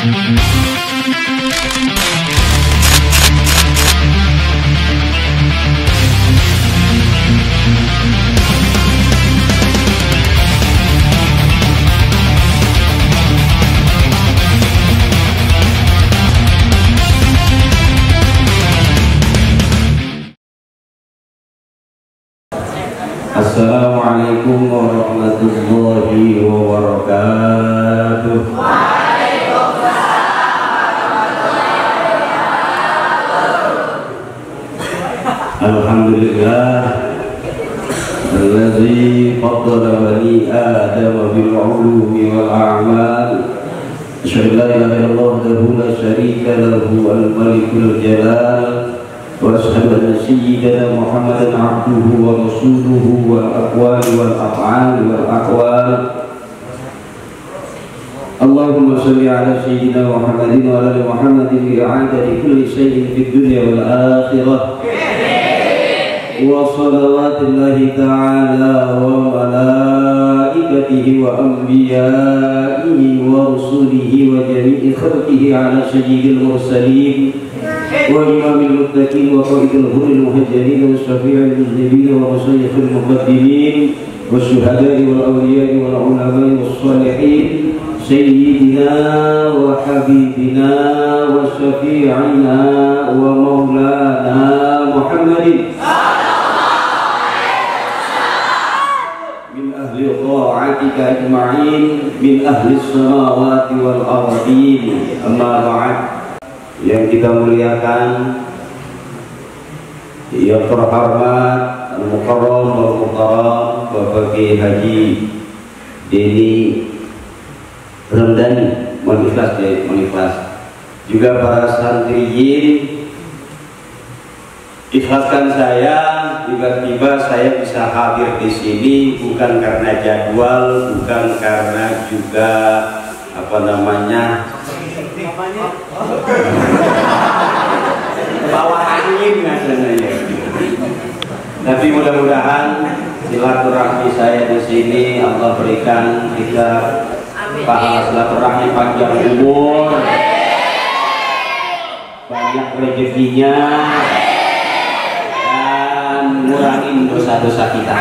Assalamualaikum warahmatullahi wabarakatuh. Alhamdulillah alladzi faddala bani Adam bil ulumi wal a'mal. Asyhadu an la ilaha illallah wahdahu la syarika lahu al-malikul jalal. وأشهد أن سيدنا محمدا عبده ورسوله والأقوال والأفعال والأقوال. اللهم صل على سيدنا محمد وعلى آل محمد بإعادة كل شيء في الدنيا والآخرة. وصلوات الله تعالى وملائكته وأنبيائه ورسله وجميع خلقه على سيد المرسلين وإمام المتقين وقائد الغر المهجرين وشفيع المذنبين ومشايخ المقدمين والشهداء والأولياء والعلماء والصالحين سيدنا وحبيبنا وشفيعنا ومولانا محمد من أهل طاعتك أجمعين من أهل السماوات والأرضين. أما بعد. Yang kita muliakan, yang terhormat Al-Mukarram Al-Mukarram Bapak Kiai Haji Deni Ramdhani, mohon ikhlas ya, mohon ikhlas. Juga para santriyin, ikhlaskan saya, tiba-tiba saya bisa hadir di sini bukan karena jadwal, bukan karena juga bawah angin rasanya. Tapi mudah-mudahan silaturahmi saya di sini Allah berikan kita pahala silaturahmi panjang umur, banyak rezekinya, dan ngurangin dosa-dosa kita.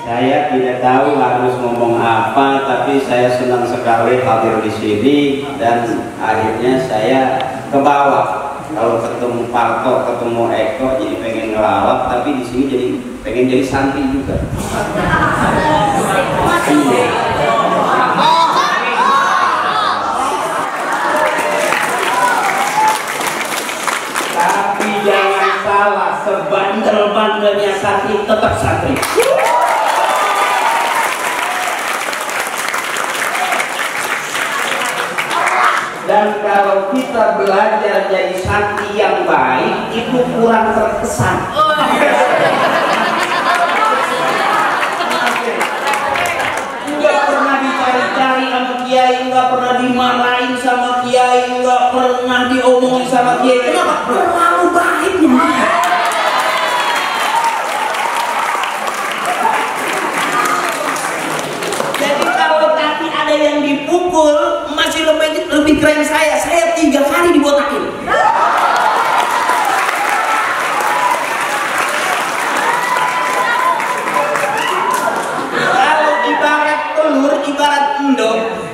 Saya tidak tahu harus ngomong apa, tapi saya senang sekali hadir di sini dan akhirnya saya ke bawah. Kalau ketemu Parto, ketemu Eko, jadi pengen ngelawak, tapi di sini jadi pengen jadi santri juga. Tapi jangan salah, sebandel-bandelnya santri tetap santri. Dan kalau kita belajar jadi santri yang baik, itu kurang terkesan. Nggak pernah dicari-cari sama kiai, nggak pernah dimarahin sama kiai, nggak pernah diomongin sama kiai. Kenapa? Terlalu baiknya. Jadi kalau tadi ada yang dipukul, masih lebih keren saya 3 kali dibotakin. Kalau ibarat telur,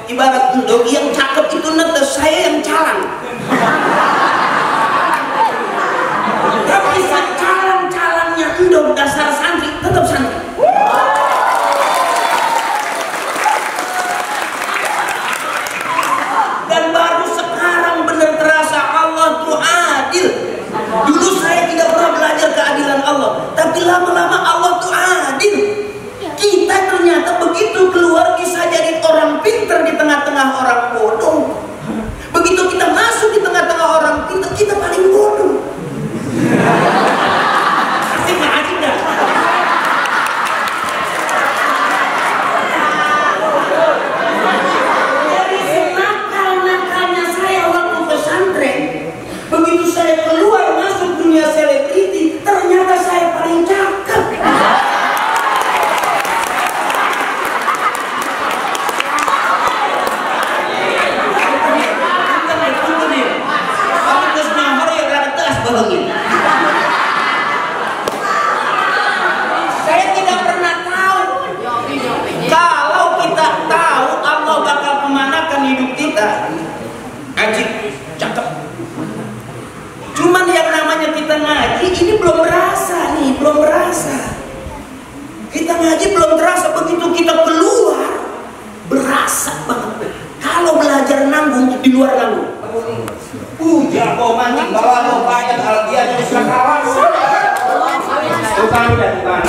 ibarat endog yang cakep itu netes, saya yang calang. Tapi calang-calangnya endog dasar santri tetap santri. Dulu saya tidak pernah belajar keadilan Allah, tapi lama-lama Allah tuh adil. Kita ternyata begitu keluar bisa jadi orang pintar di tengah-tengah orang bodoh. Begitu kita masuk di tengah-tengah orang pintar, kita paling bodoh. Asik nggak? kita keluar berasa banget. Kalau belajar nanggung di luar nanggung. Jago mancing bawa lo banyak aldian yang suka kawan. Bukan dan bukan.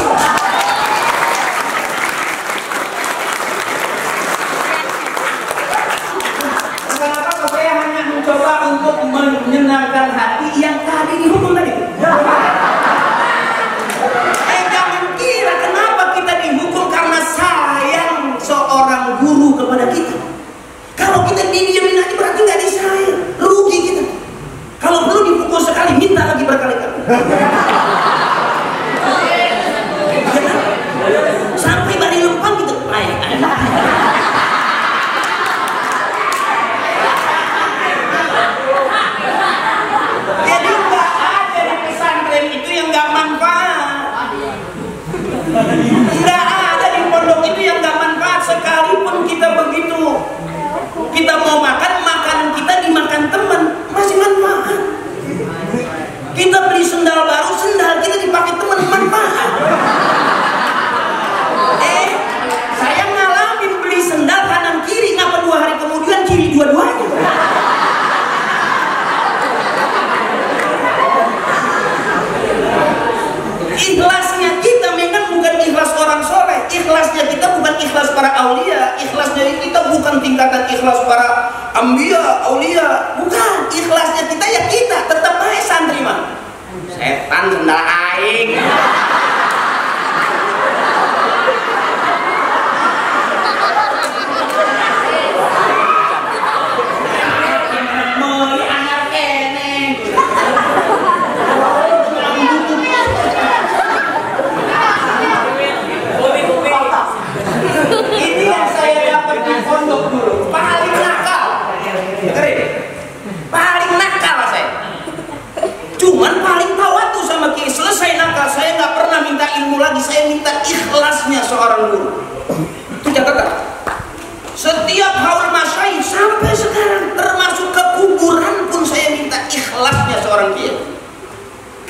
Kenapa saya hanya mencoba untuk menyenangkan hati yang tadi dihukum tadi? Jangan kira kenapa kita dihukum karena sayang seorang guru kepada kita. Kalau kita didiamin aja berarti nggak disayang, rugi kita. Kalau perlu dipukul sekali, minta lagi berkali-kali. Sampai bari lempang gitu. Jadi nggak ada di pesantren itu yang nggak manfaat. Nggak ada di pondok itu yang nggak manfaat. Sekalipun kita begitu, kita mau makan, makanan kita dimakan teman, masih manfaat. Kita beli sendal baru, sendal kita dipakai teman, manfaat. Saya ngalamin beli sendal kanan kiri, ngapa 2 hari kemudian kiri dua-duanya. Ikhlasnya kita memang bukan ikhlas orang soleh. Ikhlasnya kita bukan ikhlas para aulia. Ikhlasnya kita bukan tingkatan ikhlas para ambia, aulia. Bukan. Ikhlasnya kita ya kita. Tetap aja santri mah. Setan sendal aing. Paling nakal saya. Cuman paling tawadu sama Kiai. Selesai nakal, saya nggak pernah minta ilmu lagi. Saya minta ikhlasnya seorang guru. Itu catatan. Setiap haul masyayikh sampai sekarang, termasuk ke kuburan pun saya minta ikhlasnya seorang Kiai.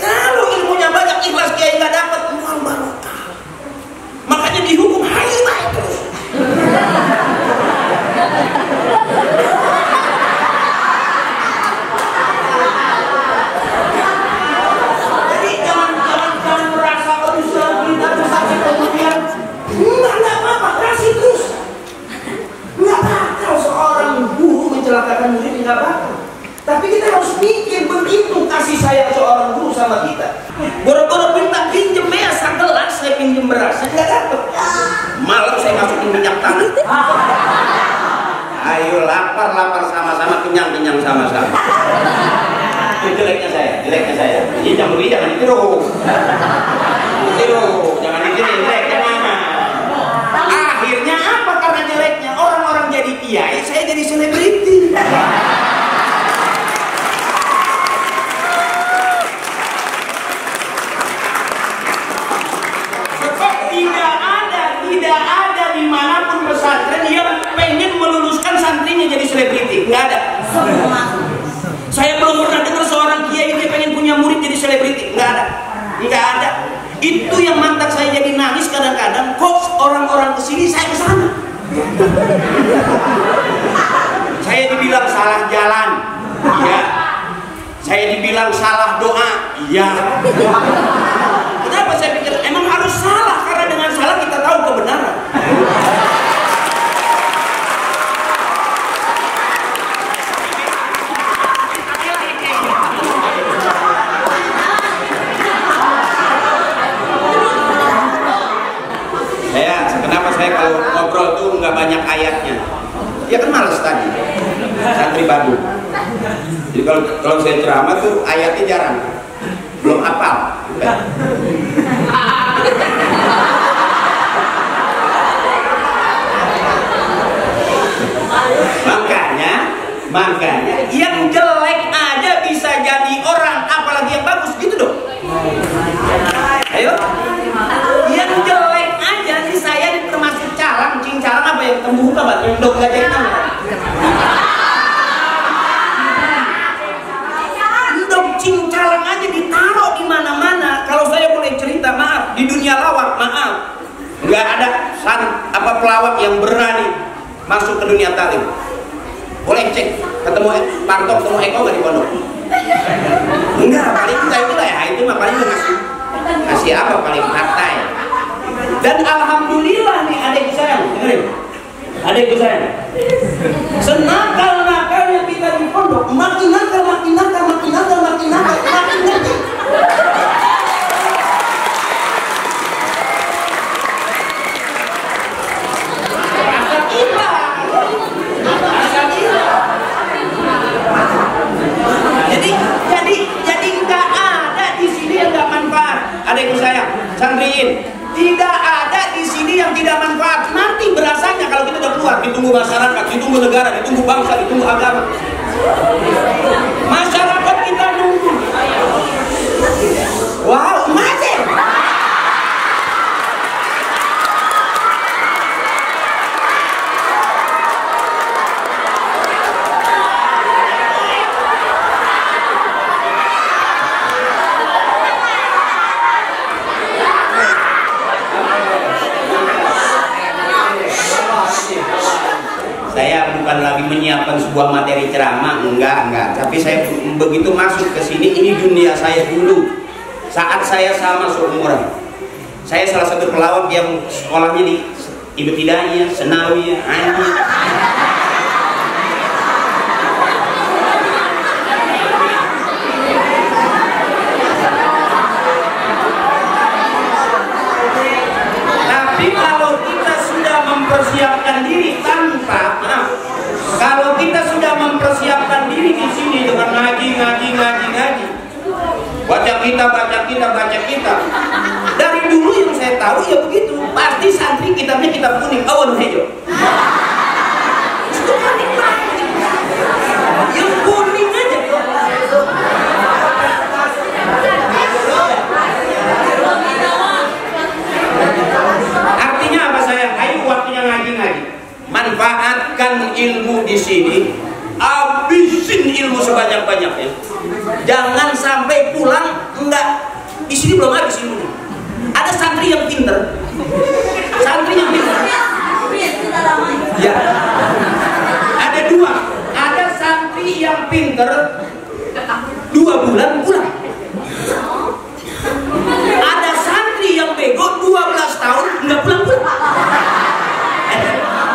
Kalau ilmunya banyak, ikhlas Kiai nggak dapat, mual barokah. Makanya dihukum hayu terus. Mencelakakan murid nggak bakal. Tapi kita harus mikir begitu kasih sayang seorang guru sama kita. Boro-boro minta pinjem ya segelas, saya pinjem beras, saya nggak dapet. Malam saya masukin minyak tanah. Ayo lapar sama-sama, kenyang sama-sama. Itu jeleknya saya. Jadi jangan ditiru. Jangan ditiru, jeleknya mana? Akhirnya apa karena jeleknya? Orang-orang jadi kiai, saya jadi selebriti. Tidak ada dimanapun pesantren yang pengen meluluskan santrinya jadi selebriti. Nggak ada. Saya belum pernah dengar seorang kiai dia pengen punya murid jadi selebriti. Nggak ada. Itu yang mantan saya jadi nangis kadang-kadang. Kok orang-orang kesini saya kesana. Saya dibilang salah jalan, iya. Saya dibilang salah doa, iya. Kenapa saya pikir emang harus salah? Karena dengan salah kita tahu kebenaran. Kenapa saya kalau ngobrol tuh nggak banyak ayatnya? Ya kan males tadi, santri baru. Jadi kalau saya ceramah tuh ayatnya jarang, belum hafal. Makanya yang jelek aja bisa jadi orang, apalagi yang bagus gitu dong. Ayo, yang jelek aja nih saya termasuk calang, cincang apa yang tembuh kabar, yang dok gak jadi nama. Dok cincang aja ditaruh di mana-mana. Kalau saya boleh cerita, maaf, di dunia lawak, maaf, nggak ada pelawak yang berani masuk ke dunia talim. Boleh cek, ketemu Parto, ketemu Eko nggak di pondok? Enggak, paling kita itulah ya, itu mah paling ngasih apa, paling harta ya. Dan alhamdulillah nih adikku sayang, dengerin, adikku sayang, senakal-nakalnya kita di pondok, makin nakal. Jadi nggak ada di sini yang nggak manfaat. Adikku sayang, santriin, tidak ada di sini yang tidak manfaat. Nanti berasanya kalau kita udah keluar, ditunggu masyarakat, ditunggu negara, ditunggu bangsa, ditunggu agama. Masyarakat kita nunggu. Wow, masih. Saya bukan lagi menyiapkan sebuah materi ceramah, enggak. Tapi saya begitu masuk ke sini, ini dunia saya dulu. Saat saya sama seumuran, saya salah satu pelawak yang sekolahnya di Ibtidaiyah, Senawiyah, Ainiyah. Tapi kalau kita sudah mempersiapkan diri kalau kita sudah mempersiapkan diri di sini dengan ngaji, baca kita. Dari dulu yang saya tahu ya begitu. Pasti santri kitabnya kitab kuning, awan hijau. Yang kuning aja. Artinya apa sayang? Ayo waktunya ngaji. Manfaatkan ilmu di sini, habisin ilmu sebanyak-banyaknya. Jangan sampai pulang enggak di sini belum habis ilmunya. Ada santri yang pinter, ya. Ada dua, ada santri yang pinter 2 bulan pulang. Ada santri yang bego 12 tahun enggak pulang.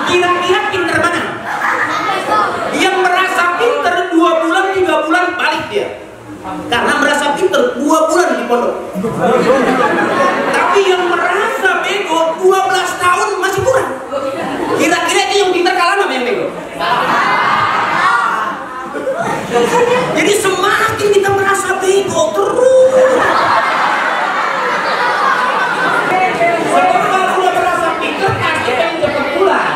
Kira-kira pinter mana? Yang merasa pinter 2 bulan 3 bulan balik dia, karena merasa pinter 2 bulan di pondok. Tapi yang merasa bego 12 tahun masih kurang. Kira-kira itu yang pinter kalah sama yang bego. Jadi semakin kita merasa bego terus. Sebab kalau udah merasa pinter pasti pengen cepat pulang.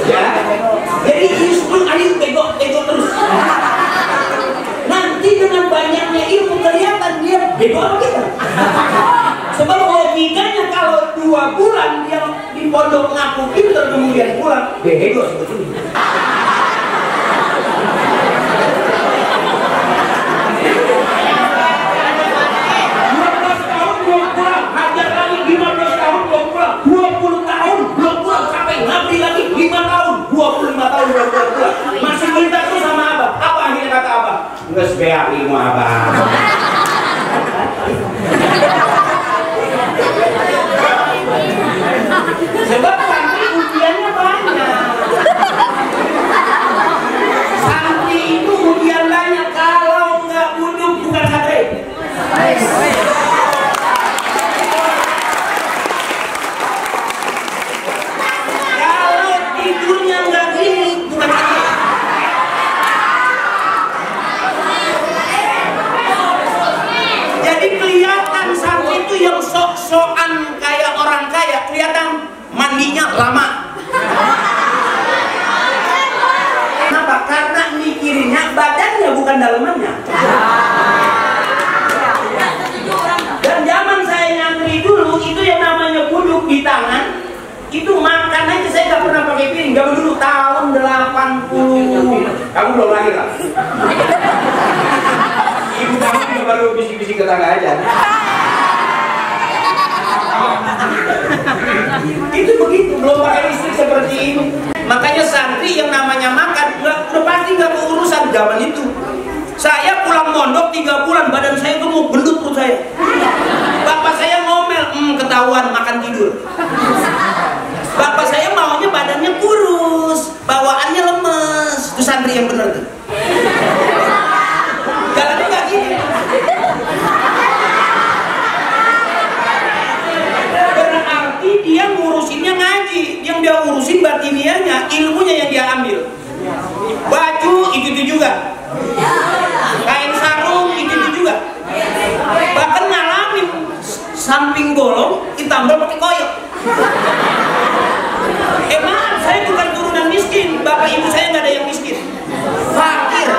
Ya, jadi justru ayo bego terus. Nanti dengan banyaknya ilmu kelihatan dia bego apa kita. Sebab logikanya kalau 2 bulan dia di pondok ngaku pinter kemudian pulang, bego sebetulnya. Masih minta terus sama Abah. Apa akhirnya kata Abah? Nggak sebeak ilmu Abah. Sebab santri ujiannya banyak. Santri itu ujian banyak. Kalau nggak wudhu bukan santri. Kalau tidurnya nggak gini bukan santri. Jadi kelihatan santri itu yang sok-sokan kayak orang kaya, kelihatan mandinya lama. Kenapa? Karena mikirinnya badannya bukan dalemannya. Dan zaman saya nyantri dulu itu yang namanya buduk di tangan, itu makan aja saya nggak pernah pakai piring. Zaman dulu tahun 80. Kamu belum lahir lah. Ibu kamu juga baru bisik-bisik ke tangga aja. Itu begitu, belum pakai listrik seperti ini. Makanya santri yang namanya makan udah pasti nggak keurusan zaman itu. Saya pulang mondok 3 bulan, badan saya gemuk, gendut perut saya. Bapak saya ngomel, ketahuan makan tidur. Bapak saya maunya badannya kurus, bawaannya lemes. Itu santri yang bener tuh. Jalannya nggak gini. Berarti dia ngurusinnya ngaji, yang dia urusin batinianya, ilmunya yang dia ambil. Baju itu juga, kain sarung itu juga. Bahkan ngalamin samping bolong ditambal pakai koyok. Maaf, saya bukan turunan miskin, bapak ibu saya nggak ada yang miskin, fakir.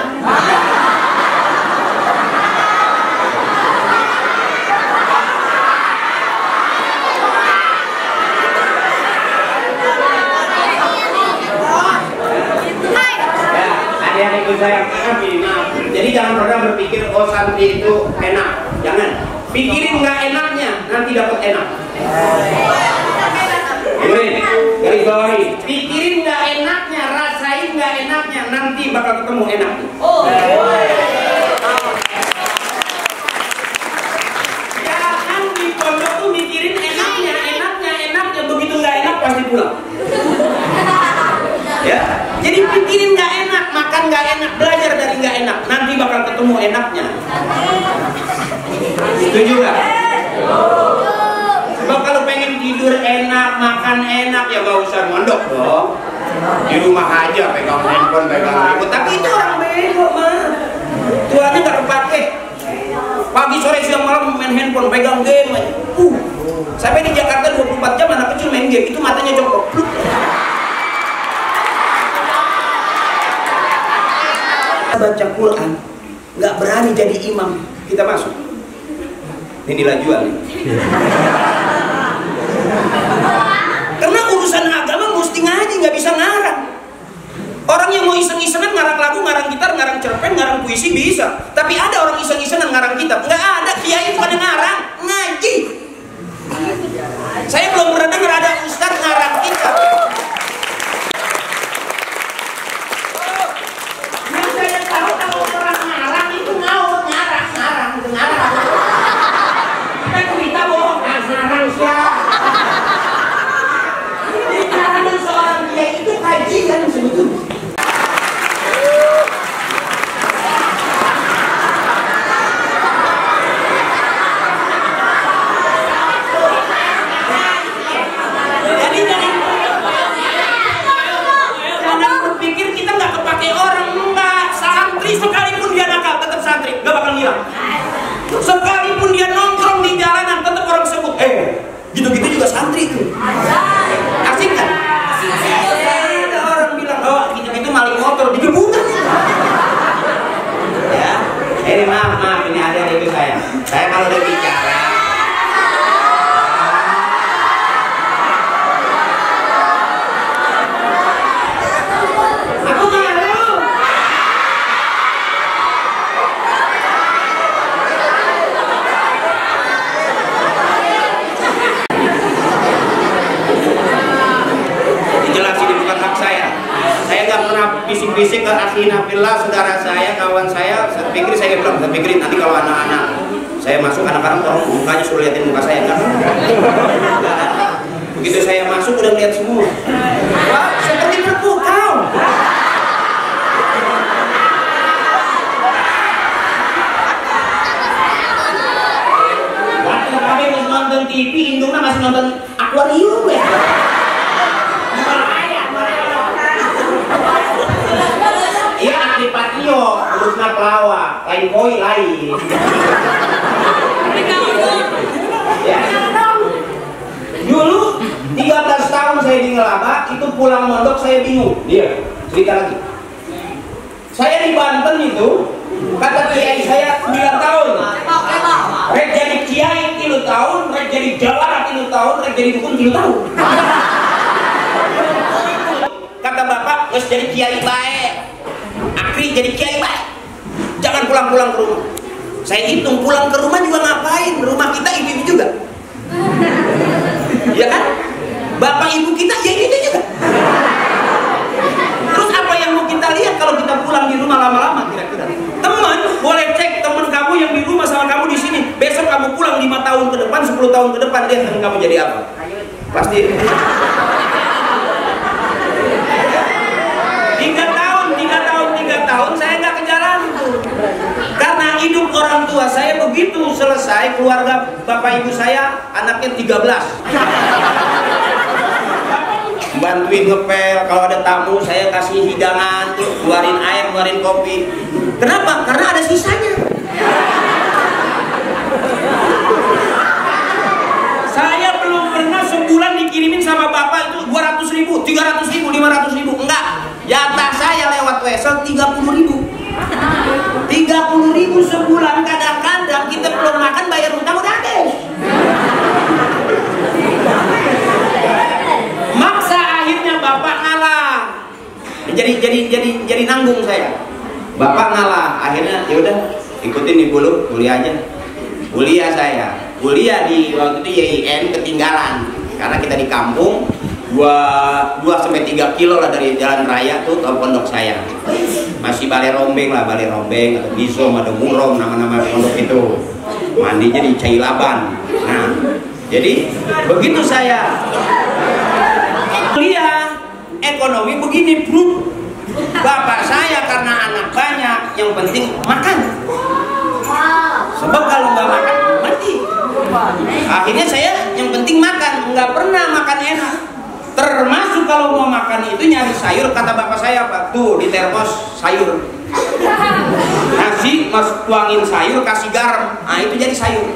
Adik-adikku saya, maaf. Jadi jangan pernah berpikir oh santri itu enak. Jangan. Pikirin nggak enaknya, nanti dapat enak. Garis bawahi. Pikirin nggak enaknya, rasain nggak enaknya, nanti bakal ketemu enak. Jangan di pondok tuh mikirin enaknya, begitu nggak enak pasti pulang. Ya, jadi pikirin nggak enak, makan nggak enak, belajar dari nggak enak, nanti bakal ketemu enaknya. Setuju nggak? Sebab kalau pengen tidur enak, makan enak, ya nggak usah mondok dong. Di rumah aja pegang handphone, pegang remote. Tapi itu orang bego mah. Tuanya nggak kepake. Pagi, sore, siang, malam main handphone, pegang game aja. Sampai di Jakarta 24 jam anak kecil main game, itu matanya copot. Baca Quran, nggak berani jadi imam, kita masuk. Ini nilai jual nih. Karena urusan agama mesti ngaji, nggak bisa ngarang. Orang yang mau iseng-isengan ngarang lagu, ngarang gitar, ngarang cerpen, ngarang puisi bisa. Tapi ada orang iseng-isengan ngarang kitab, nggak ada. Kiai bukan ngarang, ngaji. Saya belum pernah dengar ada ustaz ngarang kitab. Sekalipun dia nongkrong di jalanan tetap orang sebut, gitu-gitu juga santri tuh. Asik kan? Ada orang bilang, oh gitu-gitu maling motor, digebukan. Ya, ini maaf, ini ada di saya. Saya kalau udah bicara, aku malu. Bisik-bisik ke akhinabillah saudara saya, kawan saya pikir saya bilang, saya pikirin nanti kalau anak-anak saya masuk, anak-anak orang mukanya suruh liatin muka saya kan. Begitu saya masuk udah lihat semua. Wah, seperti terpukau. Waktu kami nonton TV, Indungnya masih nonton akuarium ya. Iya di patio, urusnya pelawak, lain koi lain. Ya. Dulu 13 tahun saya di Ngelaba, itu pulang mondok saya bingung. Dia cerita lagi. Saya di Banten itu, kata kiai saya 9 tahun. Rek jadi kiai 3 tahun, rek jadi jawara 3 tahun, rek jadi dukun 3 tahun. Kata bapak, harus jadi kiai baik. Akri jadi kiai baik. Jangan pulang-pulang ke rumah. Saya hitung pulang ke rumah juga ngapain? Rumah kita itu juga. Ya kan? Bapak ibu kita ya itu juga. Terus apa yang mau kita lihat kalau kita pulang di rumah lama-lama kira-kira? Teman, boleh cek teman kamu yang di rumah sama kamu di sini. Besok kamu pulang 5 tahun ke depan, 10 tahun ke depan, lihat teman kamu jadi apa? Pasti 3 tahun saya nggak ke jalan tuh. Karena hidup orang tua saya begitu selesai, keluarga bapak ibu saya anaknya 13. Bantuin ngepel, kalau ada tamu saya kasih hidangan tuh, keluarin air, keluarin kopi. Kenapa? Karena ada sisanya. Saya belum pernah sebulan dikirimin sama bapak itu 200.000, 300.000, 500.000. Enggak, jatah saya lewat wesel 30.000. 30.000 sebulan. Kadang-kadang kita belum makan bayar utang udah habis. Maksa akhirnya bapak ngalah. Jadi nanggung saya. Bapak ngalah, akhirnya ya udah ikutin ibu lu kuliah aja. Kuliah saya. Kuliah di waktu itu YIN ketinggalan karena kita di kampung 2-3 kilo lah dari jalan raya tuh ke pondok saya. Masih Balai Rombeng lah, Balai Rombeng atau Bisom atau Murom, nama-nama pondok itu. Mandinya di Cailaban. Nah, jadi begitu saya kuliah ekonomi begini, bro. Bapak saya karena anak banyak, yang penting makan. Sebab kalau nggak makan mati. Akhirnya saya yang penting makan, nggak pernah makan enak. Termasuk kalau mau makan itu nyari sayur, kata bapak saya apa? Tuh di termos sayur. Nasi mas tuangin sayur, kasih garam. Nah itu jadi sayur.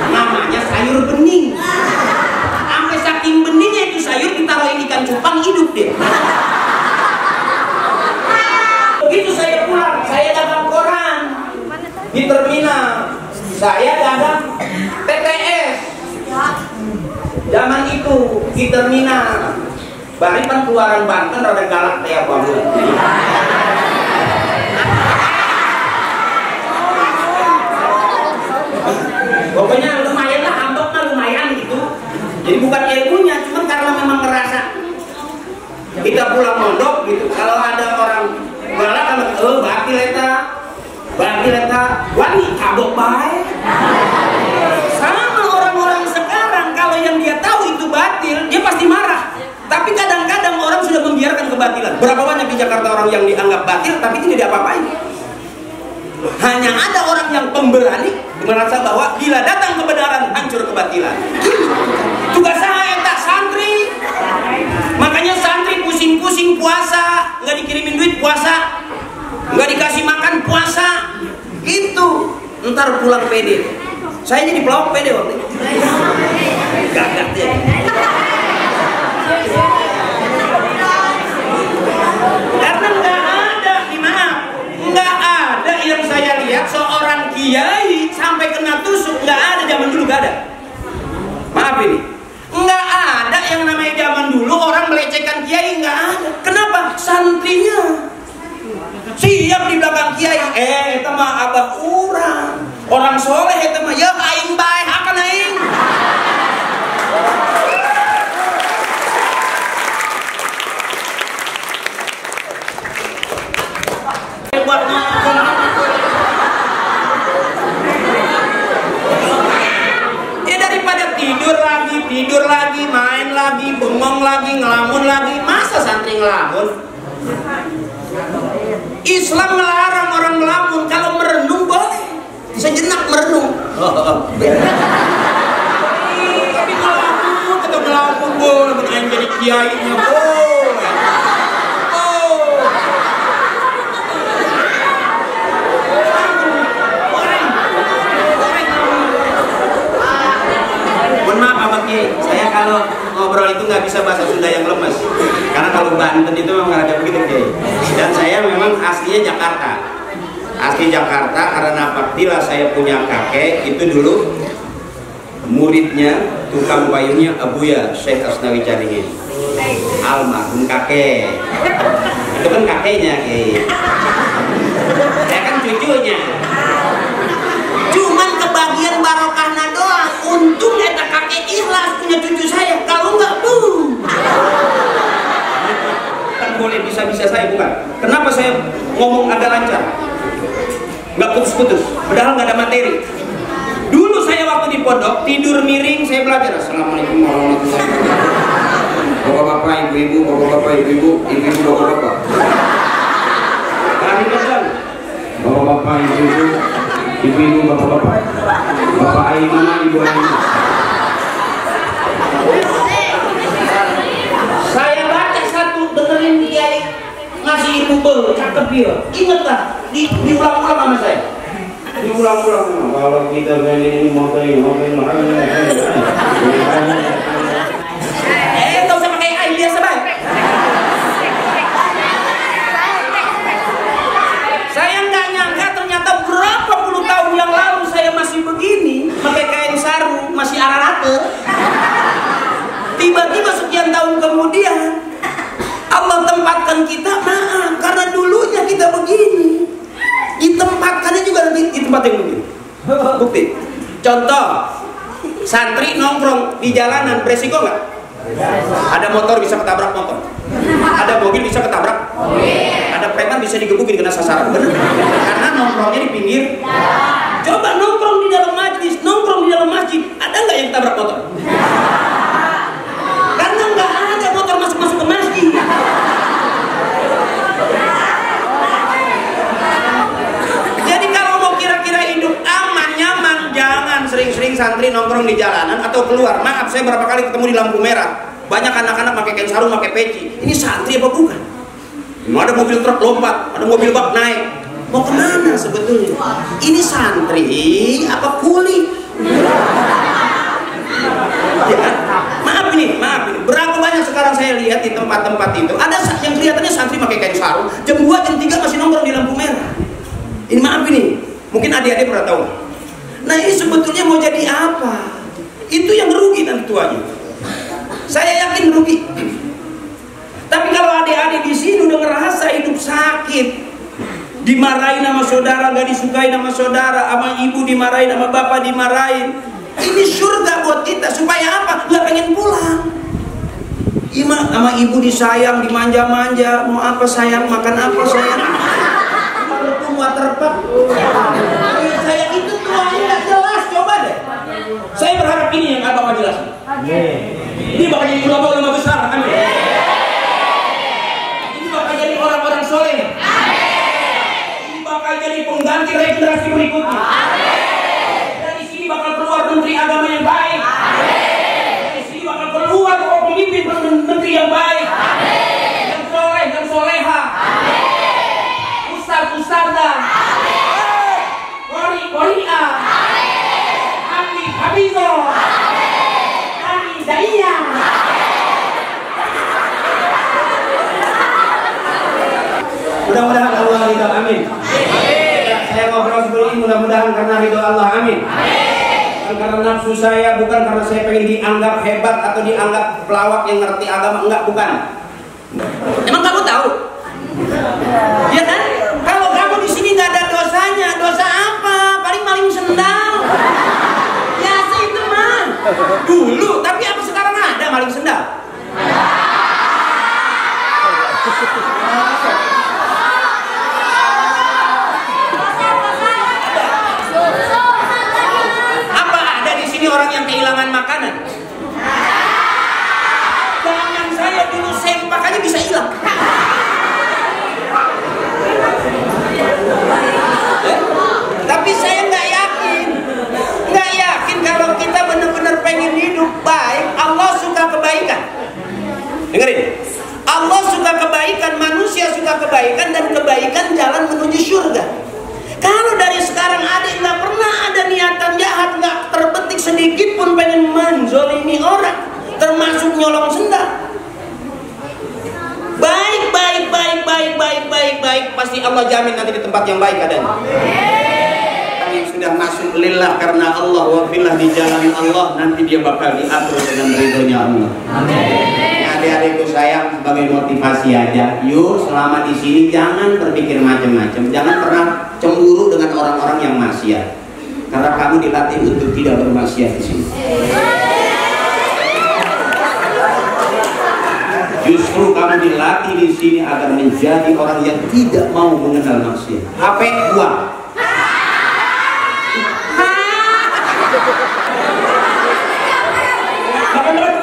Namanya sayur bening. Sampai saking beningnya itu sayur ditaruhin ikan cupang hidup deh. Begitu saya pulang, saya dagang koran di terminal. Saya dagang TTS. Zaman itu di terminal. Baripan keluaran Banten rada galak kayak bangun. Pokoknya lumayan lah, ambek mah lumayan gitu. Jadi bukan ilmunya, cuma karena memang ngerasa kita pulang mondok gitu. Kalau ada orang galak kan, batil eta, wani kabok baik. Sama orang-orang sekarang, kalau yang dia tahu itu batil, dia pasti marah. Tapi kadang-kadang orang sudah membiarkan kebatilan. Berapa banyak di Jakarta orang yang dianggap batil tapi tidak diapa-apain. Hanya ada orang yang pemberani merasa bahwa bila datang kebenaran hancur kebatilan. Tugas saya tak santri. Makanya santri pusing-pusing puasa, nggak dikirimin duit puasa, nggak dikasih makan puasa, gitu. Ntar pulang pede. Saya jadi pelawak pede waktu itu. Gagak dia. Karena nggak ada, gimana? Nggak ada yang saya lihat seorang kiai sampai kena tusuk, nggak ada zaman dulu, nggak ada. Maaf ini, nggak ada yang namanya zaman dulu orang melecehkan kiai, nggak ada. Kenapa? Santrinya siap di belakang kiai. Itu mah abah orang soleh itu mah ya aing bae akan aing. Buat ya daripada tidur lagi, main lagi, bengong lagi, ngelamun lagi, masa santri ngelamun? Islam melarang orang melamun. Kalau merenung boleh, sejenak merenung. Tapi ngelamun, atau ngelamun boleh, bukan jadi kiainya boleh. Saya kalau ngobrol itu nggak bisa bahasa Sunda yang lemes, karena kalau Banten itu memang ada begitu Kiai. Dan saya memang aslinya Jakarta, asli Jakarta karena apabila saya punya kakek itu dulu muridnya tukang payungnya Abuya Syekh Asnawi Caringin, almarhum kakek. Itu kan kakeknya Kiai, saya kan cucunya. Cuman kebagian barokahna doang, untung eta kakek pakai ikhlas punya cucu saya, kalau enggak kan boleh bisa-bisa saya, bukan? Kenapa saya ngomong agak lancar, nggak putus-putus, padahal nggak ada materi. Dulu saya waktu di pondok tidur miring, saya belajar assalamualaikum warahmatullahi wabarakatuh. Bapak-bapak, ibu-ibu, bapak-bapak, ibu-ibu, ibu-ibu, bapak-bapak. Kali kedua, bapak-bapak, ibu-ibu, ibu-ibu, bapak-bapak. Bapak Ayi mana, ibu Ayi mana? Saya baca satu, dengerin dia ngasih ilmu cakep dia. Ingatlah, diulang-ulang sama saya. Diulang-ulang. Kalau kita ini mau tak usah pakai AI biasa baik. Saya nggak nyangka ternyata berapa puluh tahun yang lalu saya masih begini, pakai kain saru, masih ararate. Tiba-tiba sekian tahun kemudian Allah tempatkan kita, maaf, karena dulunya kita begini, ditempatkannya juga di tempat yang begini. Bukti, contoh, santri nongkrong di jalanan, beresiko nggak? Ada motor bisa ketabrak motor, ada mobil bisa ketabrak, ada preman bisa digebukin kena sasaran, bener? Karena nongkrongnya di pinggir. Coba nongkrong di dalam majlis, nongkrong di dalam masjid, ada nggak yang ketabrak motor? Karena nggak ada motor masuk-masuk ke masjid. Jadi kalau mau kira-kira hidup aman, nyaman, jangan sering-sering santri nongkrong di jalanan atau keluar. Maaf, saya berapa kali ketemu di lampu merah, banyak anak-anak pakai kain sarung, pakai peci. Ini santri apa bukan? Ada mobil truk lompat, ada mobil bak naik. Mau kemana sebetulnya? Ini santri apa kuli? Ya kan? Maaf ini. Berapa banyak sekarang saya lihat di tempat-tempat itu, ada yang kelihatannya santri pakai kain sarung, jam 2, jam 3 masih nongkrong di lampu merah. Ini maaf ini, mungkin adik-adik pernah tahu. Nah ini sebetulnya mau jadi apa? Itu yang rugi nanti tuanya. Saya yakin rugi. Tapi kalau adik-adik di sini udah ngerasa hidup sakit, dimarahin sama saudara, nggak disukai sama saudara, sama ibu dimarahin, sama bapak dimarahin, ini surga buat kita. Supaya apa? Nggak pengen pulang. Sama ibu disayang, dimanja-manja, mau apa sayang, makan apa sayang. Waterpark. Saya itu tuanya nggak jelas, coba deh. Saya berharap ini yang abang jelas. Ini bakal jadi ulama-ulama besar, amin. Ini bakal jadi orang-orang soleh. Ini bakal jadi pengganti regenerasi berikutnya. Dari sini bakal keluar menteri agama yang baik. Dari sini bakal keluar pemimpin menteri yang baik, yang soleh dan soleha. Ustazah, Korea, Habizo, Daya. Mudah-mudahan Allah ridho, amin. Saya ngobrol seperti ini mudah-mudahan karena ridho Allah, amin. Bukan karena nafsu saya, bukan karena saya pengen dianggap hebat atau dianggap pelawak yang ngerti agama, enggak, bukan. Emang kamu tahu? Ya kan? Kalau kamu di sini nggak ada dosanya, dosa apa? Paling maling sendal. Biasa itu mah. Dulu, tapi apa sekarang ada maling sendal? Apa ada di sini orang yang kehilangan makanan? Tangan saya dulu sempak aja bisa hilang. Tapi saya nggak yakin kalau kita benar-benar pengen hidup baik. Allah suka kebaikan. Dengerin, Allah suka kebaikan, manusia suka kebaikan, dan kebaikan jalan menuju surga. Kalau dari sekarang adik nggak pernah ada niatan jahat, nggak terbetik sedikit pun pengen menzolimi orang, termasuk nyolong sendal. Baik, pasti Allah jamin nanti di tempat yang baik adanya. Yang sudah masuk lillah karena Allah, wafillah di jalan Allah, nanti dia bakal diatur dengan ridhonya Allah. Amin. Adik-adikku sayang, sebagai motivasi aja, yuk selama di sini jangan berpikir macam-macam, jangan pernah cemburu dengan orang-orang yang maksiat, karena kamu dilatih untuk tidak bermaksiat di sini. Justru kamu dilatih di sini agar menjadi orang yang tidak mau mengenal maksiat. HP buang.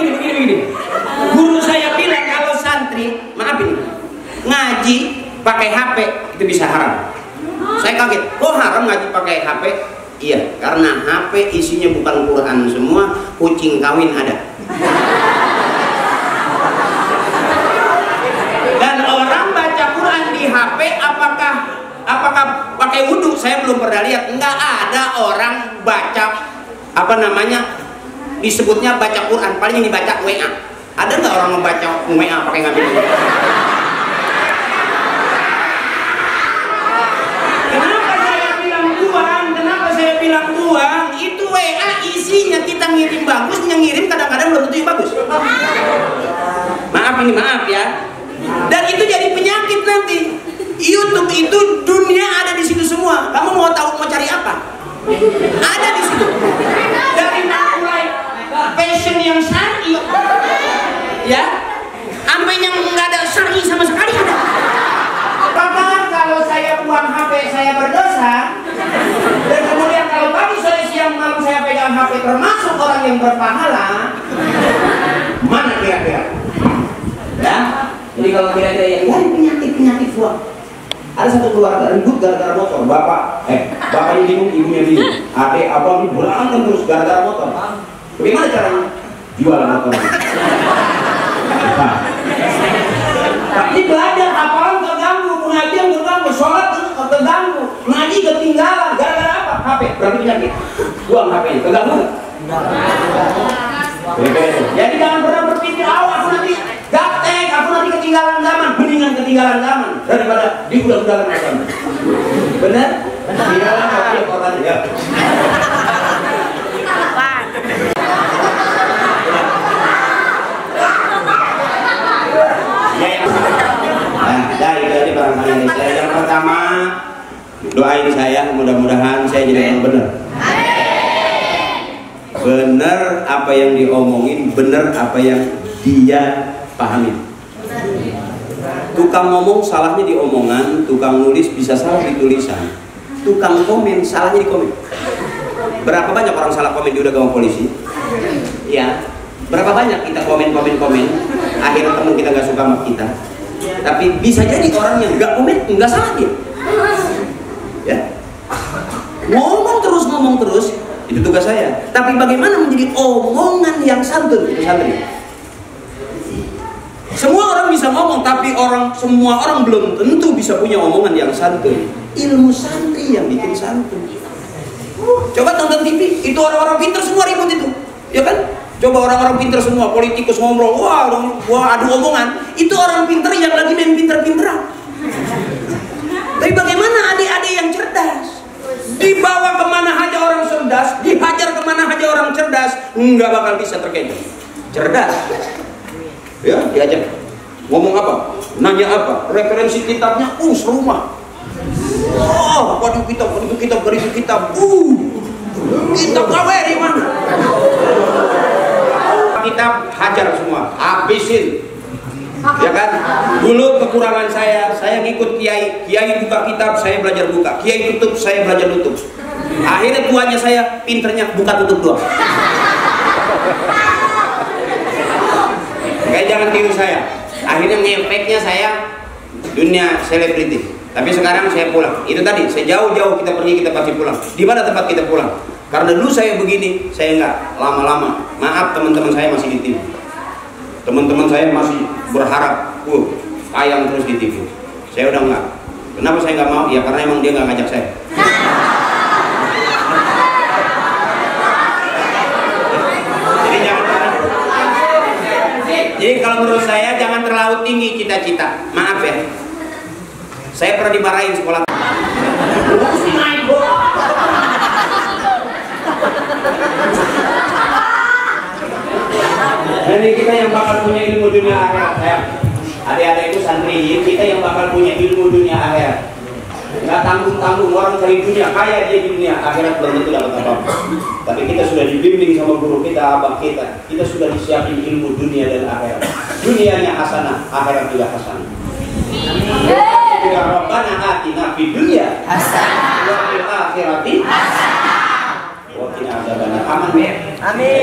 Begini. Guru saya bilang kalau santri, maaf ini, ngaji pakai HP itu bisa haram. Saya kaget, kok haram ngaji pakai HP? Iya, karena HP isinya bukan Quran semua, kucing kawin ada. Dan orang baca Quran di HP apakah pakai wudhu? Saya belum pernah lihat. Nggak ada orang baca disebutnya baca Quran, paling yang dibaca WA. Ada nggak orang membaca WA pakai ngambil? Kenapa saya bilang buang? Itu WA isinya kita ngirim bagus, yang ngirim kadang-kadang belum tentu yang bagus. Maaf ya. Dan itu jadi penyakit nanti. YouTube itu dunia ada di situ semua. Kamu mau tahu mau cari apa? Ada di situ. Dari mulai fashion yang syar'i, ya, sampai yang nggak ada syar'i sama sekali ada. Apakah kalau saya buang HP saya berdosa? Dan kemudian kalau pagi sore siang malam saya pegang HP termasuk orang yang berpahala? Mana kira-kira? Ya, jadi kalau kira-kira yang penyakit buang. Ada satu keluarga ribut gara-gara motor. Bapaknya bingung, ibunya bingung. Adik abang ini berantem terus gara-gara motor. Bagaimana caranya? Jual motor. Tapi belajar hafalan terganggu, pengajian terganggu, sholat terganggu, ngaji ketinggalan. Gara-gara apa? HP. Berarti penyakit. Buang HP-nya. Terganggu. Jadi jangan pernah berpikir aku nanti gaptek, aku nanti ketinggalan zaman. Mendingan ketinggalan zaman daripada di udah-udahan zaman. Benar? Ketinggalan tapi ya korban ya. Dari barangkali saya yang pertama doain saya mudah-mudahan saya jadi orang benar. Benar apa yang diomongin, benar apa yang dia pahami. Tukang ngomong salahnya di omongan, tukang nulis bisa salah di tulisan, tukang komen salahnya di komen. Berapa banyak orang salah komen di udah gawang polisi? Ya, berapa banyak kita komen, akhirnya teman kita nggak suka sama kita. Tapi bisa jadi orang yang nggak komen nggak salah dia. Ya, ngomong terus itu tugas saya. Tapi bagaimana menjadi omongan yang santun itu santri. Semua orang bisa ngomong, tapi semua orang belum tentu bisa punya omongan yang santun. Ilmu santri yang bikin santun. Coba tonton TV, itu orang-orang pintar semua ribut itu, ya kan? Coba orang-orang pintar semua, politikus ngobrol, wah adu omongan. Itu orang pintar yang lagi main pintar-pintaran. Tapi bagaimana adik-adik yang cerdas? Dibawa kemana aja orang cerdas, dihajar kemana aja orang cerdas, nggak bakal bisa terkecoh. Cerdas. Ya, diajar. Ngomong apa? Nanya apa? Referensi kitabnya, serumah. Oh, waduh kitab. Kitab gawe di mana? Kitab hajar semua, habisin. Ya kan? Dulu kekurangan saya ngikut kiai buka kitab, saya belajar buka. Kiai tutup, saya belajar tutup. Akhirnya tuanya saya pinternya buka tutup doang. Kayak jangan tiru saya. Akhirnya ngefeknya saya dunia selebriti. Tapi sekarang saya pulang. Itu tadi, saya jauh-jauh kita pergi, kita pasti pulang. Di mana tempat kita pulang? Karena dulu saya begini, saya nggak lama-lama. Maaf teman-teman saya masih di TV. Teman-teman saya masih berharap, tayang terus di TV. Saya udah nggak. Kenapa saya nggak mau? Ya karena emang dia nggak ngajak saya. Jadi kalau menurut saya jangan terlalu tinggi cita-cita. Maaf ya. Saya pernah dimarahin sekolah. Jadi kita yang bakal punya ilmu dunia akhirat, ya. Adik-adik itu santri, kita yang bakal punya ilmu dunia akhirat. Nggak tanggung-tanggung orang cari dunia, kaya dia di dunia akhirat belum tentu dapat apa-apa. Tapi kita sudah dibimbing sama guru kita, abang kita sudah disiapin ilmu dunia dan akhirat. Dunia dunianya hasanah, akhirat juga hasanah. Ya Rabbana atina fid dunya hasanah wa fil akhirati hasanah wa qina adzabannar. Amin. Amin.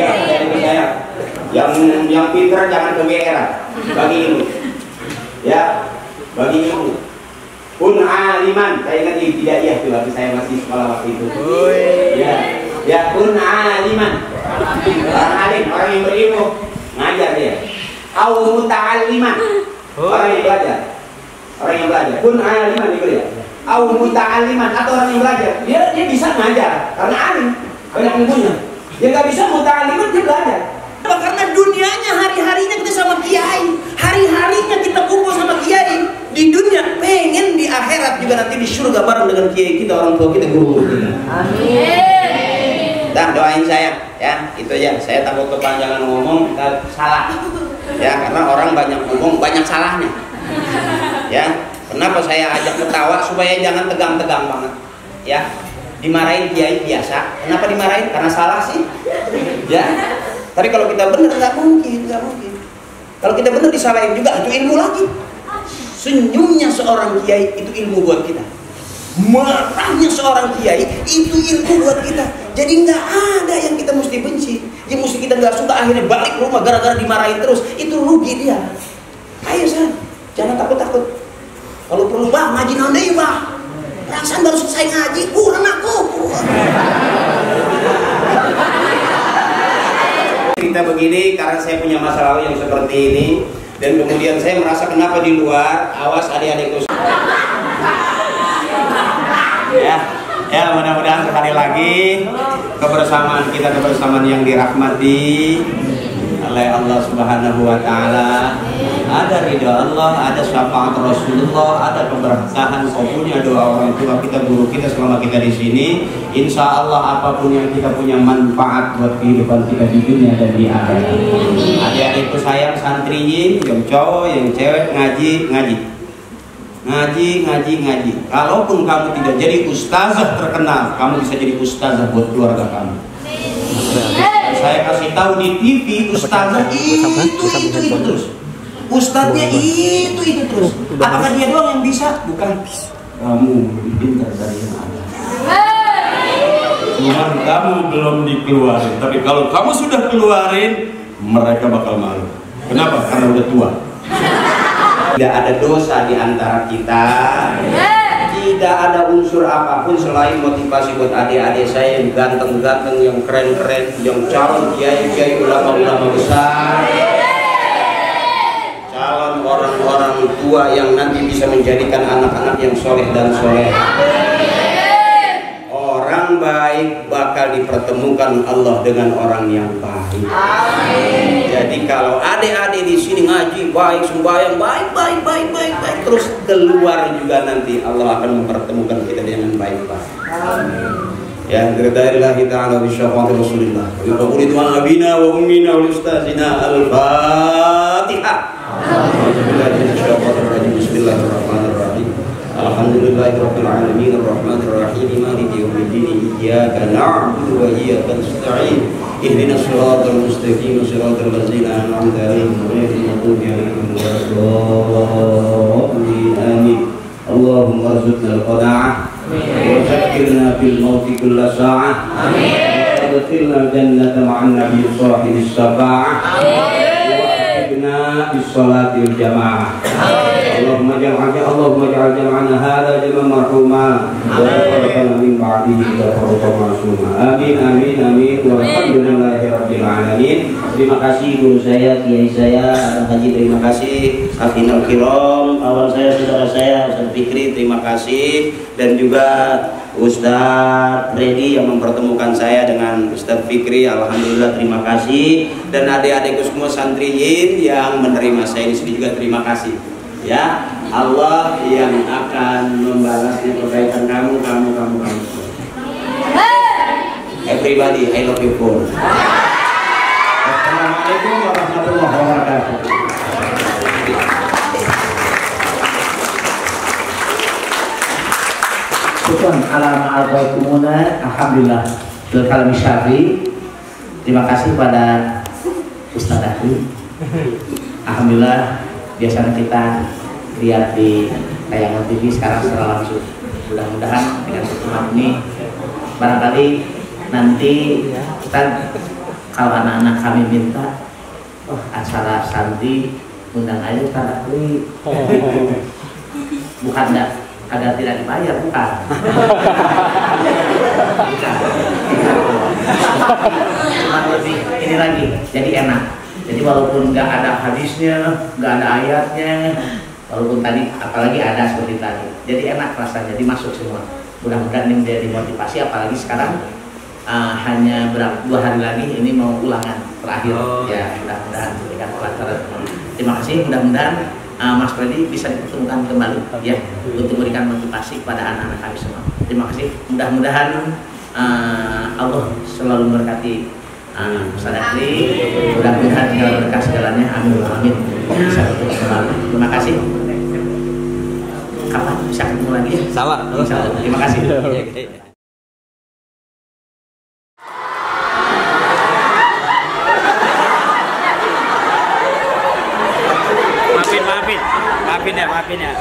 Ya, yang pintar jangan kegeeran, bagi ilmu. Ya, bagi ilmu. Kun aliman, saya ingat di Bidaiyah tuh waktu saya masih sekolah waktu itu. Ya, kun aliman. Orang alim, orang yang berilmu, ngajar dia. Au muta'alliman, orang yang belajar. Orang yang belajar. Kun aliman itu ya. Au muta'alliman, atau orang yang belajar. Dia bisa ngajar karena alim, banyak ilmunya. Dia nggak bisa muta'alliman, dia belajar. Karena dunianya hari-harinya kita sama kiai, hari-harinya kita kumpul sama kiai. Di dunia pengen di akhirat juga nanti di surga bareng dengan kiai kita, orang tua kita, guru kita. Amin. Dan doain saya, ya itu aja. Saya takut kepanjangan ngomong, salah. Ya karena orang banyak ngomong banyak salahnya. Ya kenapa saya ajak ketawa supaya jangan tegang-tegang banget. Ya dimarahin kiai biasa. Kenapa dimarahin? Karena salah sih. Ya. Tapi kalau kita benar nggak mungkin. Kalau kita benar disalahin juga, itu ilmu lagi. Senyumnya seorang kiai itu ilmu buat kita. Marahnya seorang kiai itu ilmu buat kita. Jadi nggak ada yang kita mesti benci, yang mesti kita nggak suka akhirnya balik rumah gara-gara dimarahin terus. Itu rugi dia. Ayo san, jangan takut. Kalau perlu bah ngaji nonde bah. Perasaan baru selesai ngaji, kurang aku. Kita begini karena saya punya masa lalu yang seperti ini, dan kemudian saya merasa kenapa di luar, awas adik-adikku. Ya mudah-mudahan sekali lagi kebersamaan yang dirahmati oleh Allah Subhanahu wa Ta'ala, ada ridha Allah, ada syafaat Rasulullah, ada keberkahan kabulnya doa orang tua kita, guru kita selama kita di sini. Insya Allah apapun yang kita punya manfaat buat kehidupan kita di dunia dan di akhirat. Adik-adikku sayang, santriyin, yang cowok, yang cewek, ngaji. Kalaupun kamu tidak jadi ustazah terkenal, kamu bisa jadi ustazah buat keluarga kamu. Saya kasih tahu di TV, ustazah itu terus. Ustadznya itu terus. Apakah dia doang yang bisa? Bukan. Kamu lebih pintar dari yang ada. Cuman kamu belum dikeluarin. Tapi kalau kamu sudah keluarin, mereka bakal malu. Kenapa? Karena udah tua. Tidak ada dosa di antara kita. Tidak ada unsur apapun selain motivasi buat adik-adik saya yang ganteng-ganteng, yang keren-keren, yang calon kiai-kiai, ulama-ulama besar, calon orang-orang tua yang nanti bisa menjadikan anak-anak yang soleh dan soleh. Orang baik bakal dipertemukan Allah dengan orang yang baik. Jadi kalau adik-adik di sini ngaji baik, sembahyang baik, terus keluar juga nanti Allah akan mempertemukan kita dengan baik-baik. Ya, biridaillahi ta'ala bi syafaati Rasulillah. Wa yaqulu abina wa ummina wa ustazina al-Fatihah. Bismillahirrahmanirrahim. Alhamdulillahirabbil alamin arrahmanir rahim maliki yaumiddin iyyaka na'budu wa iyyaka nasta'in ihdinas siratal mustaqim siratal ladzina an'amta 'alaihim ghairil maghdubi 'alaihim waladdallin. Amin. Allahumma arzuqna al-qana'ah wa zakkirna bil mauti kulla sa'ah. Amin. Wa adkhilna al-jannata ma'an nabiyyi shahidis syafa'ah. Bisolatil jamaah. Allahumma ja'al jam'ana hadza jam'an marhuma wa taqabbal min ba'dihi taqabbal ma'suma. Amin. Walhamdulillahi rabbil alamin. Terima kasih guru saya, kiai saya, Haji, terima kasih. Hafidhal kiram, kawan saya, saudara saya, Ustaz Fikri, terima kasih, dan juga Ustaz Freddy yang mempertemukan saya dengan Ustaz Fikri, alhamdulillah terima kasih, dan adik-adikku semua santriyin yang menerima saya di sini juga terima kasih. Ya, Allah yang akan membalasnya kebaikan kamu. Everybody, I love you all. Assalamualaikum warahmatullahi wabarakatuh. Syukran ala ma'alaikumuna. Alhamdulillah bil kalami syafi. Terima kasih pada Ustaz Ahli. Alhamdulillah biasanya kita lihat di tayangan TV, sekarang secara langsung. Mudah-mudahan dengan pertemuan ini barangkali nanti kita, kalau anak-anak kami minta acara santri undang aja Ustaz Akli. Bukan enggak agar tidak dibayar, bukan. Cuma lebih ini lagi, jadi enak. Jadi walaupun nggak ada hadisnya, nggak ada ayatnya, walaupun tadi apalagi ada seperti tadi, jadi enak rasanya, jadi masuk semua. Mudah-mudahan ini menjadi motivasi, apalagi sekarang hanya 2 hari lagi ini mau ulangan terakhir. Ya, mudah-mudahan diberikan pelajaran. Terima kasih, mudah-mudahan Mas Freddy bisa dipertemukan kembali ya untuk memberikan motivasi kepada anak-anak kami semua. Terima kasih. Mudah-mudahan Allah selalu memberkati Ustaz Akli. Mudah-mudahan segala berkah segalanya. Amin. Amin. Bisa bertemu kembali. Terima kasih. Kapan bisa ketemu lagi? Salah. Terima kasih. Maafin ya.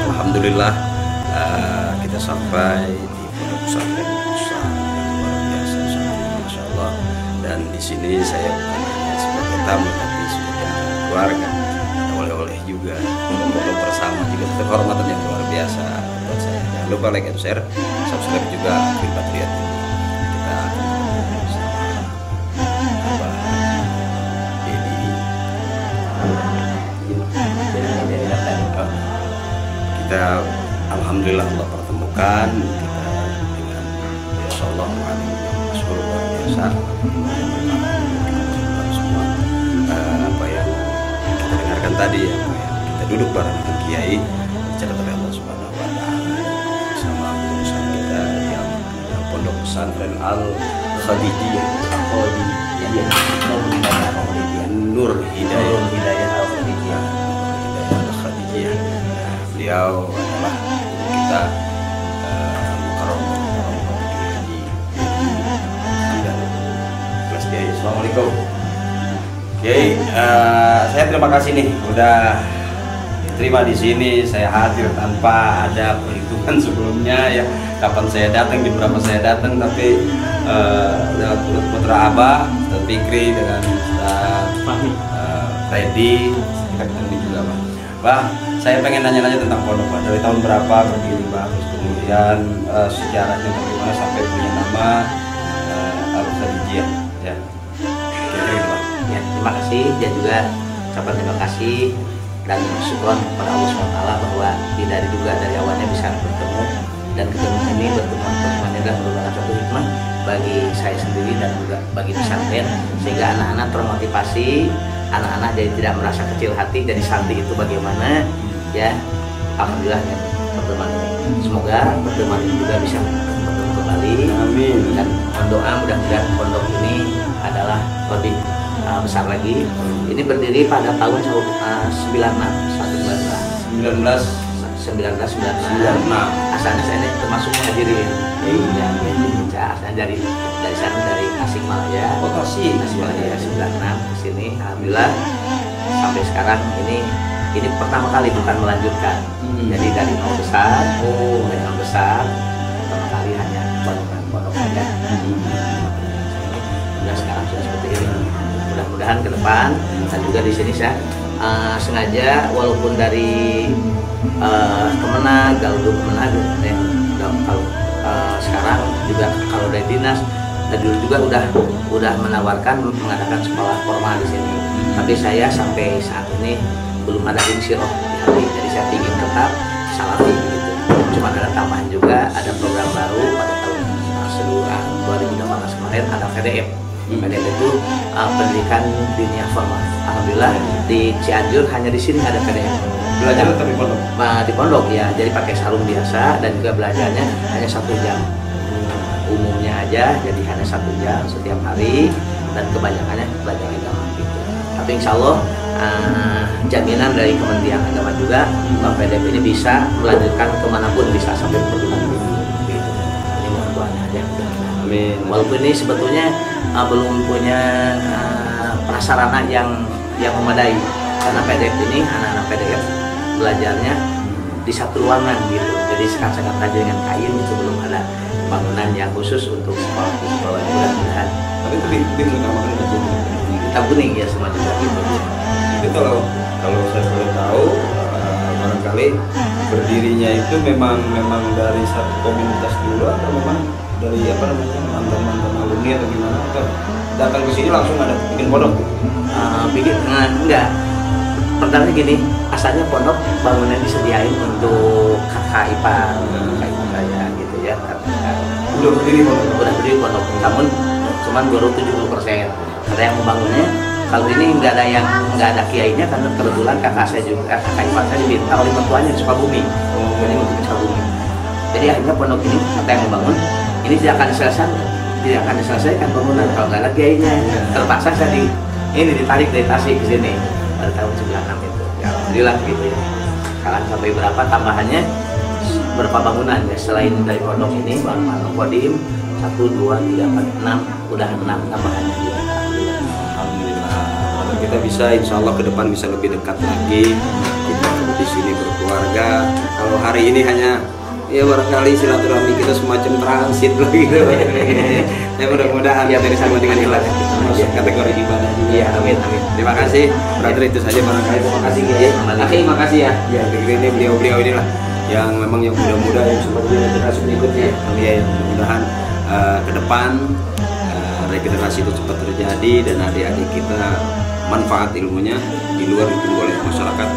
Alhamdulillah kita sampai di pondok pesantren Musa yang luar biasa, masya Allah. Dan di sini saya bukan hanya sebagai tamu, tapi sebagai keluarga, oleh-oleh juga, foto bersama juga, kehormatan yang luar biasa buat saya. Jangan lupa like and share, subscribe juga Akil Patriot. Kita kita alhamdulillah Allah pertemukan kita dengan Rasulullah yang masyhur luar biasa. Semua apa yang kita dengarkan tadi, apa yang kita duduk bareng dengan Kiai bicara oleh Allah Subhanahu wa taala sama urusan kita yang pondok pesantren Al Khadijiyah Nur Hidayah Al Khadijiyah. Beliau adalah kita kelas Kiai. Assalamualaikum Kiai. Saya terima kasih nih udah diterima di sini. Saya hadir tanpa ada perhitungan sebelumnya ya, kapan saya datang, di berapa saya datang, tapi lewat putra Abah, Ustaz Fikri dengan Ustaz Freddy, kita ketemu juga Bah. Saya pengen nanya-nanya tentang pondok Pak. Dari tahun berapa berdiri Pak? Terus kemudian sejarahnya bagaimana sampai punya nama Al Khadijiyah ya. Ya, terima kasih dan juga ucapan terima kasih dan syukur kepada Allah SWT bahwa tidak diduga dari awalnya bisa bertemu, dan ketemu ini pertemuan ini adalah merupakan suatu hikmah bagi saya sendiri dan juga bagi pesantren, sehingga anak-anak termotivasi, anak-anak jadi tidak merasa kecil hati, jadi santri itu bagaimana ya. Alhamdulillah ya, pertemuan ini semoga pertemuan ini juga bisa bertemu kembali. Amin. Dan doa mudah-mudahan pondok ini adalah lebih besar lagi. Ini berdiri pada tahun 1996. Asalnya saya ini termasuk muhajirin. Iya, asalnya dari sana, dari Tasikmalaya. Tasikmalaya 96 ke sini. Alhamdulillah sampai sekarang ini pertama kali bukan melanjutkan. Jadi dari nol besar, pertama kali hanya pondok saja. Sudah sekarang sudah seperti ini. Mudah-mudahan ke depan, dan juga di sini saya sengaja walaupun dari Kemenag, Galudug Kemenag, kalau sekarang juga kalau dari dinas, dan dulu juga udah menawarkan mengadakan sekolah formal di sini. Tapi saya sampai saat ini belum ada insyirah di hati, jadi saya ingin tetap salafi gitu. Cuma ada tambahan juga, ada program baru pada tahun 2018 kemarin, ada VDF. VDF itu pendidikan dunia formal. Alhamdulillah di Cianjur hanya di sini ada VDF. Belajar tapi pondok. Di pondok ya, jadi pakai sarung biasa dan juga belajarnya hanya 1 jam. Umumnya aja, jadi hanya 1 jam setiap hari, dan kebanyakannya belajar agama gitu. Tapi insya Allah jaminan dari Kementerian Agama juga bahwa VDF ini bisa melanjutkan kemanapun, bisa sampai perguruan tinggi gitu. Ini mohon doanya aja. Amin. Walaupun ini sebetulnya belum punya prasarana yang memadai, karena PDF ini anak-anak PDF belajarnya di satu ruangan gitu, jadi sekat-sekat aja dengan kain itu, belum ada bangunan yang khusus untuk sekolah mudah-mudahan. Tapi itu utamakan kita kuning ya semua juga gitu. Itu kalau saya boleh tahu, barangkali berdirinya itu memang dari satu komunitas dulu, atau memang dari mantan alumni atau gimana, atau datang ke sini langsung ada bikin pondok? Enggak. Pertama gini, asalnya pondok bangunan disediain untuk kakak ipar saya gitu ya. Udah berdiri pondok, namun cuman baru 70%. Ada yang membangunnya. Kalau ini nggak ada kiainya, karena kebetulan kakak ipar saya diminta oleh mertuanya di Sukabumi. Jadi untuk Sukabumi. Jadi akhirnya pondok ini kata yang membangun, ini tidak akan diselesaikan bangunan kalau nggak ada kiainya. Terpaksa saya ditarik dari Tasik ke sini pada tahun 96 itu. Ya alhamdulillah gitu ya. Sekarang sampai berapa tambahannya? Berapa bangunan ya selain dari pondok ini, bangunan Kodim 1, 2, 3, 4, 6, udah 6 tambahannya juga. Alhamdulillah. Kita bisa insya Allah ke depan bisa lebih dekat lagi. Kita di sini berkeluarga. Kalau hari ini hanya ya barangkali silaturahmi kita semacam transit gitu. Ya mudah-mudahan ya dari sama dengan ikhlas masuk kategori ibadah juga. Iya, amin. Terima kasih, brother, itu saja barangkali. Terima kasih ya. Terima kasih ya. Ya, ini beliau inilah yang memang yang muda-muda yang seperti generasi berikutnya. Ya, mudah-mudahan ke depan regenerasi itu cepat terjadi dan adik-adik kita manfaat ilmunya di luar ditunggu oleh masyarakat.